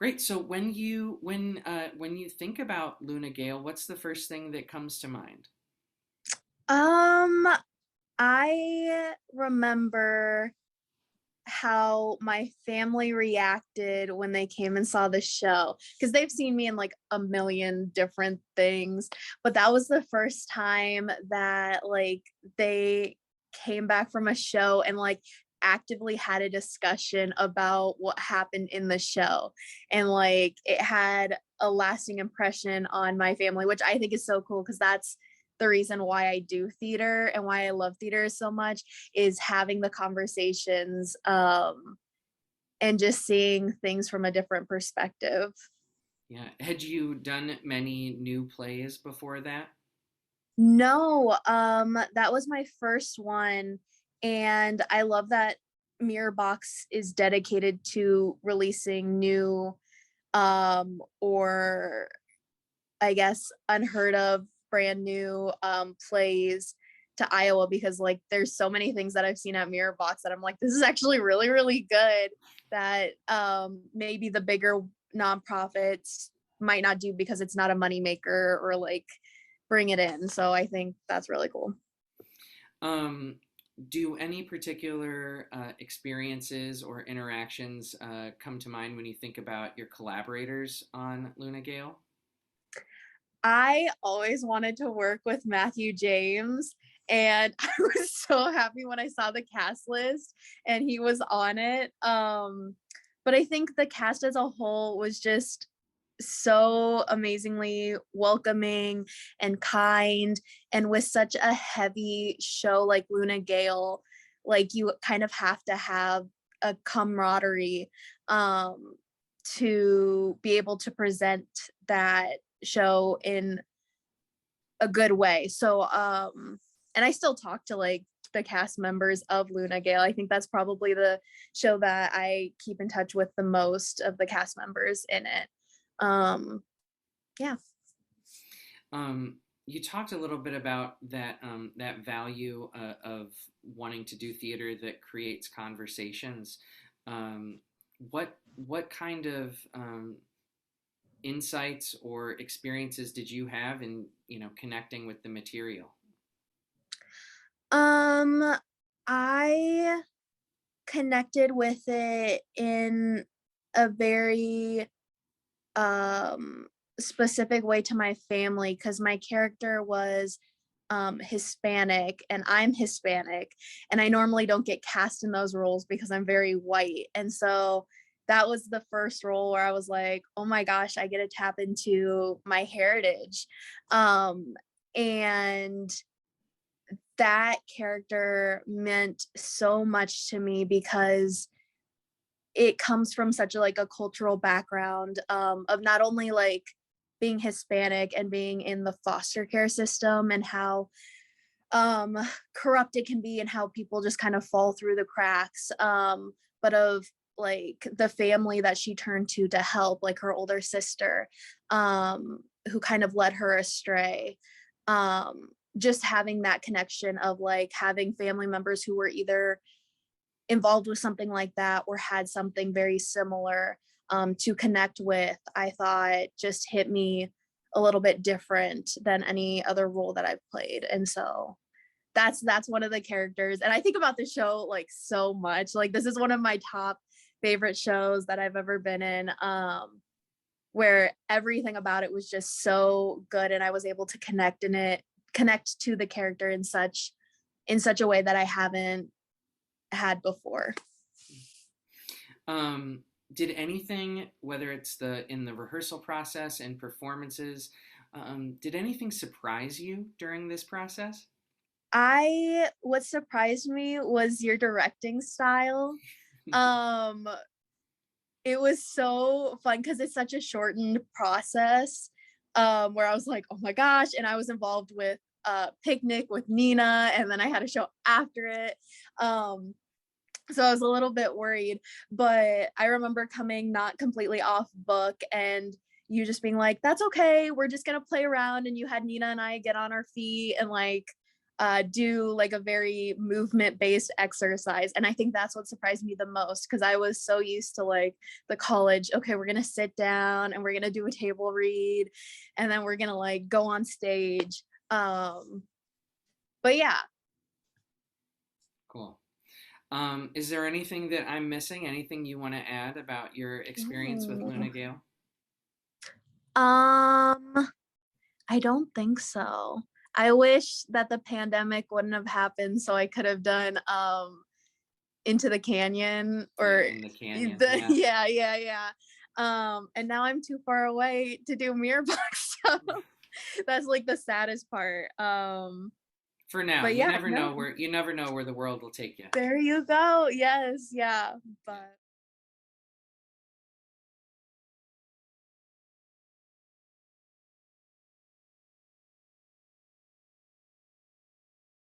Great. So when you think about Luna Gale, what's the first thing that comes to mind? Um, I remember how my family reacted when they came and saw the show because they've seen me in like a million different things, but that was the first time that like they came back from a show and like actively had a discussion about what happened in the show, and like it had a lasting impression on my family, which I think is so cool because that's the reason why I do theater and why I love theater so much, is having the conversations, and just seeing things from a different perspective. Yeah. Had you done many new plays before that? No, that was my first one, and I love that Mirrorbox is dedicated to releasing new, or I guess unheard of brand new plays to Iowa, because like there's so many things that I've seen at Mirrorbox that I'm like, this is actually really, really good, that maybe the bigger nonprofits might not do because it's not a moneymaker or like bring it in. So I think that's really cool. Um, do any particular experiences or interactions come to mind when you think about your collaborators on Luna Gale? I always wanted to work with Matthew James, and I was so happy when I saw the cast list and he was on it. But I think the cast as a whole was just so amazingly welcoming and kind, and with such a heavy show like Luna Gale, like you kind of have to have a camaraderie, to be able to present that show in a good way. So and I still talk to like the cast members of Luna Gale. I think that's probably the show that I keep in touch with the most of the cast members in it. Um yeah. You talked a little bit about that value of wanting to do theater that creates conversations. Um, what kind of insights or experiences did you have in connecting with the material? Um I connected with it in a very um specific way to my family, because my character was Hispanic and I'm Hispanic, and I normally don't get cast in those roles because I'm very white. And so that was the first role where I was like, oh my gosh, I get to tap into my heritage. Um and that character meant so much to me because it comes from such a like a cultural background, of not only like being Hispanic and being in the foster care system, and how um corrupt it can be and how people just kind of fall through the cracks, but of like the family that she turned to help, like her older sister, who kind of led her astray. Just having that connection of like having family members who were either involved with something like that or had something very similar, to connect with, I thought just hit me a little bit different than any other role that I've played. And so that's one of the characters. And I think about the show like so much. Like this is one of my top favorite shows that I've ever been in, where everything about it was just so good, and I was able to connect to the character in such a way that I haven't had before. Um, did anything, whether it's the in the rehearsal process and performances, did anything surprise you during this process? I What surprised me was your directing style. Um it was so fun because it's such a shortened process, where I was like, oh my gosh, and I was involved with Picnic with Nina, and then I had a show after it. Um so I was a little bit worried, but I remember coming not completely off book and you just being like, that's okay, we're just gonna play around, and you had Nina and I get on our feet and like do like a very movement based exercise. And I think that's what surprised me the most, because I was so used to like the college, okay, we're gonna sit down and we're gonna do a table read and then we're gonna like go on stage. But yeah. Cool. Is there anything that I'm missing? Anything you want to add about your experience with Luna, Gale? I don't think so. I wish that the pandemic wouldn't have happened so I could have done Into the Canyon, or In the canyon. yeah. And now I'm too far away to do Mirrorbox, so that's like the saddest part. For now, but you yeah, never know where the world will take you. there you go. Yes, yeah. But